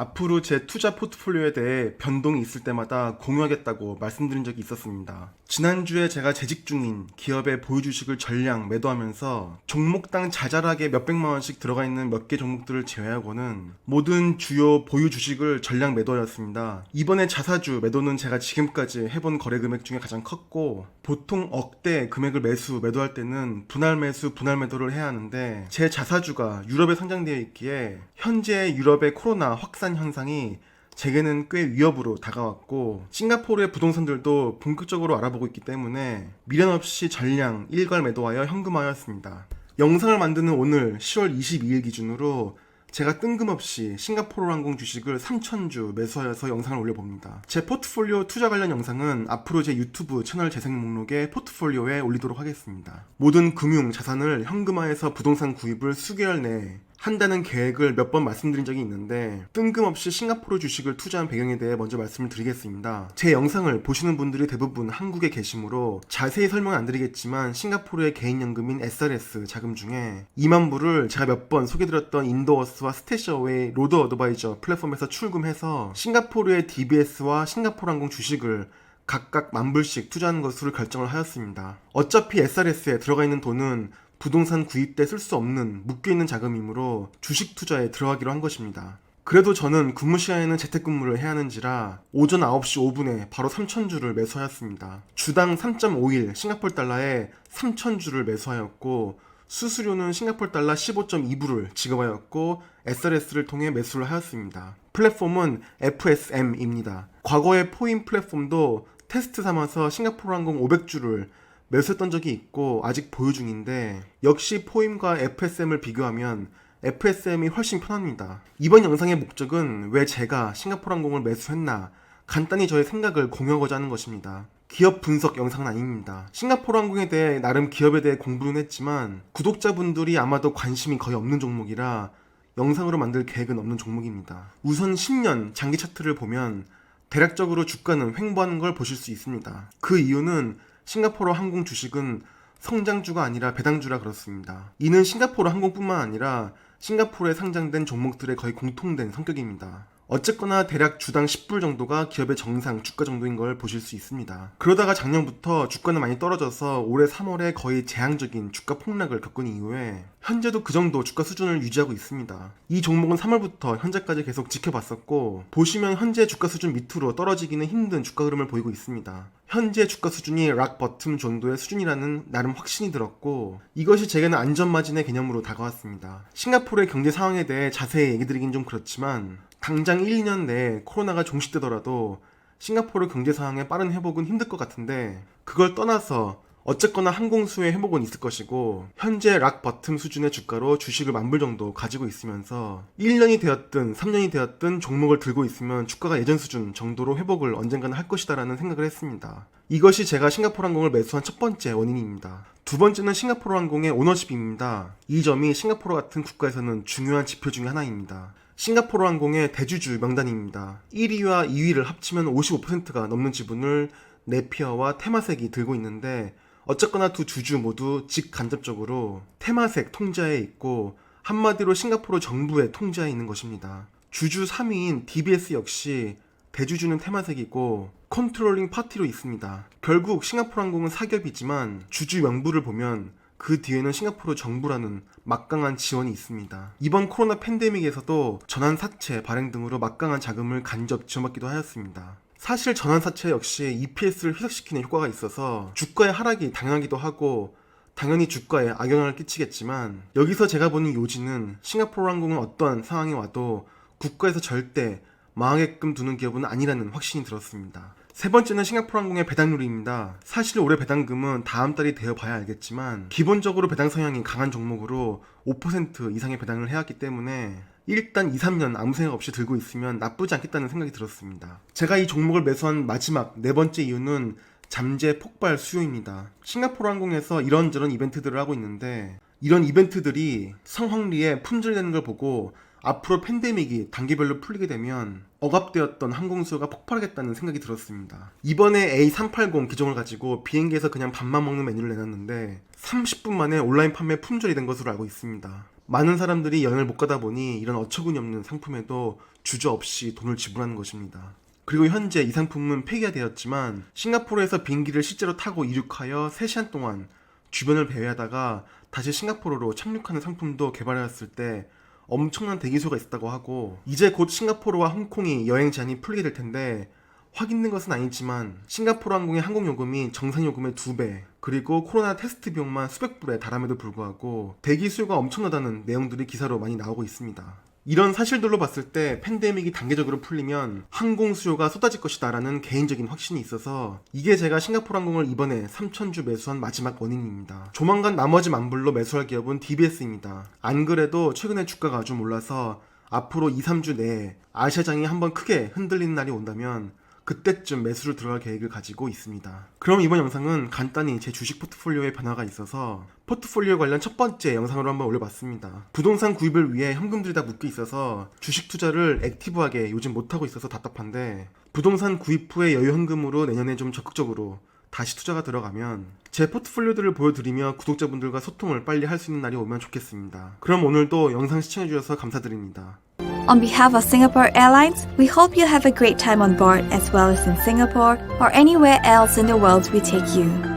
앞으로 제 투자 포트폴리오에 대해 변동이 있을 때마다 공유하겠다고 말씀드린 적이 있었습니다. 지난주에 제가 재직 중인 기업의 보유 주식을 전량 매도하면서 종목당 자잘하게 몇백만 원씩 들어가 있는 몇 개 종목들을 제외하고는 모든 주요 보유 주식을 전량 매도하였습니다. 이번에 자사주 매도는 제가 지금까지 해본 거래 금액 중에 가장 컸고, 보통 억대 금액을 매도할 때는 분할 매수, 분할 매도를 해야 하는데, 제 자사주가 유럽에 상장되어 있기에 현재 유럽의 코로나 확산 현상이 제게는 꽤 위협으로 다가왔고, 싱가포르의 부동산들도 본격적으로 알아보고 있기 때문에 미련 없이 전량 일괄 매도하여 현금화하였습니다. 영상을 만드는 오늘 10월 22일 기준으로 제가 뜬금없이 싱가포르 항공 주식을 3,000주 매수하여서 영상을 올려봅니다. 제 포트폴리오 투자 관련 영상은 앞으로 제 유튜브 채널 재생 목록에 포트폴리오에 올리도록 하겠습니다. 모든 금융 자산을 현금화해서 부동산 구입을 수개월 내에 한다는 계획을 몇 번 말씀드린 적이 있는데, 뜬금없이 싱가포르 주식을 투자한 배경에 대해 먼저 말씀을 드리겠습니다. 제 영상을 보시는 분들이 대부분 한국에 계시므로 자세히 설명은 안 드리겠지만, 싱가포르의 개인연금인 SRS 자금 중에 2만 불을 제가 몇 번 소개드렸던 인도어스와 스태시어웨이 로드 어드바이저 플랫폼에서 출금해서 싱가포르의 DBS와 싱가포르 항공 주식을 각각 10,000불씩 투자하는 것으로 결정을 하였습니다. 어차피 SRS에 들어가 있는 돈은 부동산 구입 때 쓸 수 없는 묶여있는 자금이므로 주식 투자에 들어가기로 한 것입니다. 그래도 저는 근무 시간에는 재택근무를 해야 하는지라 오전 9시 5분에 바로 3,000주를 매수하였습니다. 주당 3.51 싱가포르 달러에 3,000주를 매수하였고, 수수료는 싱가포르 달러 15.2불을 지급하였고, SRS를 통해 매수를 하였습니다. 플랫폼은 FSM입니다. 과거의 포인 플랫폼도 테스트 삼아서 싱가포르 항공 500주를 매수했던 적이 있고 아직 보유 중인데, 역시 포임과 FSM을 비교하면 FSM이 훨씬 편합니다. 이번 영상의 목적은 왜 제가 싱가포르 항공을 매수했나 간단히 저의 생각을 공유하고자 하는 것입니다. 기업 분석 영상은 아닙니다. 싱가포르 항공에 대해 나름 기업에 대해 공부는 했지만 구독자분들이 아마도 관심이 거의 없는 종목이라 영상으로 만들 계획은 없는 종목입니다. 우선 10년 장기 차트를 보면 대략적으로 주가는 횡보하는 걸 보실 수 있습니다. 그 이유는 싱가포르 항공 주식은 성장주가 아니라 배당주라 그렇습니다. 이는 싱가포르 항공뿐만 아니라 싱가포르에 상장된 종목들의 거의 공통된 성격입니다. 어쨌거나 대략 주당 10불 정도가 기업의 정상 주가 정도인 걸 보실 수 있습니다. 그러다가 작년부터 주가는 많이 떨어져서 올해 3월에 거의 재앙적인 주가 폭락을 겪은 이후에 현재도 그 정도 주가 수준을 유지하고 있습니다. 이 종목은 3월부터 현재까지 계속 지켜봤었고, 보시면 현재 주가 수준 밑으로 떨어지기는 힘든 주가 흐름을 보이고 있습니다. 현재 주가 수준이 락 버튼 정도의 수준이라는 나름 확신이 들었고, 이것이 제게는 안전마진의 개념으로 다가왔습니다. 싱가포르의 경제 상황에 대해 자세히 얘기 드리긴 좀 그렇지만, 당장 1, 2년 내에 코로나가 종식되더라도 싱가포르 경제 상황의 빠른 회복은 힘들 것 같은데, 그걸 떠나서 어쨌거나 항공수의 회복은 있을 것이고, 현재 락 버튼 수준의 주가로 주식을 10,000불 정도 가지고 있으면서 1년이 되었든 3년이 되었든 종목을 들고 있으면 주가가 예전 수준 정도로 회복을 언젠가는 할 것이다 라는 생각을 했습니다. 이것이 제가 싱가포르 항공을 매수한 첫 번째 원인입니다. 두 번째는 싱가포르 항공의 오너십입니다. 이 점이 싱가포르 같은 국가에서는 중요한 지표 중에 하나입니다. 싱가포르 항공의 대주주 명단입니다. 1위와 2위를 합치면 55%가 넘는 지분을 네피어와 테마색이 들고 있는데, 어쨌거나 두 주주 모두 직간접적으로 테마색 통제하에 있고, 한마디로 싱가포르 정부의 통제하에 있는 것입니다. 주주 3위인 DBS 역시 대주주는 테마색이고 컨트롤링 파티로 있습니다. 결국 싱가포르 항공은 사기업이지만 주주 명부를 보면 그 뒤에는 싱가포르 정부라는 막강한 지원이 있습니다. 이번 코로나 팬데믹에서도 전환사채 발행 등으로 막강한 자금을 간접 지원받기도 하였습니다. 사실 전환사채 역시 EPS를 희석시키는 효과가 있어서 주가의 하락이 당연하기도 하고 당연히 주가에 악영향을 끼치겠지만, 여기서 제가 보는 요지는 싱가포르 항공은 어떠한 상황이 와도 국가에서 절대 망하게끔 두는 기업은 아니라는 확신이 들었습니다. 세 번째는 싱가포르 항공의 배당률입니다. 사실 올해 배당금은 다음 달이 되어 봐야 알겠지만 기본적으로 배당 성향이 강한 종목으로 5% 이상의 배당을 해왔기 때문에 일단 2, 3년 아무 생각 없이 들고 있으면 나쁘지 않겠다는 생각이 들었습니다. 제가 이 종목을 매수한 마지막 네 번째 이유는 잠재 폭발 수요입니다. 싱가포르 항공에서 이런저런 이벤트들을 하고 있는데, 이런 이벤트들이 성황리에 품절되는 걸 보고 앞으로 팬데믹이 단계별로 풀리게 되면 억압되었던 항공수요가 폭발하겠다는 생각이 들었습니다. 이번에 A380 기종을 가지고 비행기에서 그냥 밥만 먹는 메뉴를 내놨는데 30분 만에 온라인 판매 품절이 된 것으로 알고 있습니다. 많은 사람들이 여행을 못 가다 보니 이런 어처구니 없는 상품에도 주저없이 돈을 지불하는 것입니다. 그리고 현재 이 상품은 폐기되었지만 싱가포르에서 비행기를 실제로 타고 이륙하여 3시간 동안 주변을 배회하다가 다시 싱가포르로 착륙하는 상품도 개발하였을 때 엄청난 대기수가 있었다고 하고, 이제 곧 싱가포르와 홍콩이 여행 제한이 풀리게 될 텐데 확인된 것은 아니지만 싱가포르 항공의 항공요금이 정상요금의 2배, 그리고 코로나 테스트 비용만 수백 불에 달함에도 불구하고 대기수요가 엄청나다는 내용들이 기사로 많이 나오고 있습니다. 이런 사실들로 봤을 때 팬데믹이 단계적으로 풀리면 항공 수요가 쏟아질 것이다 라는 개인적인 확신이 있어서 이게 제가 싱가포르 항공을 이번에 3,000주 매수한 마지막 원인입니다. 조만간 나머지 만불로 매수할 기업은 DBS입니다. 안 그래도 최근에 주가가 좀 올라서 앞으로 2-3주 내에 아시아장이 한번 크게 흔들리는 날이 온다면 그때쯤 매수를 들어갈 계획을 가지고 있습니다. 그럼 이번 영상은 간단히 제 주식 포트폴리오의 변화가 있어서 포트폴리오 관련 첫 번째 영상으로 한번 올려봤습니다. 부동산 구입을 위해 현금들이 다 묶여 있어서 주식 투자를 액티브하게 요즘 못하고 있어서 답답한데, 부동산 구입 후에 여유 현금으로 내년에 좀 적극적으로 다시 투자가 들어가면 제 포트폴리오들을 보여드리며 구독자분들과 소통을 빨리 할 수 있는 날이 오면 좋겠습니다. 그럼 오늘도 영상 시청해주셔서 감사드립니다. On behalf of Singapore Airlines, we hope you have a great time on board as well as in Singapore or anywhere else in the world we take you.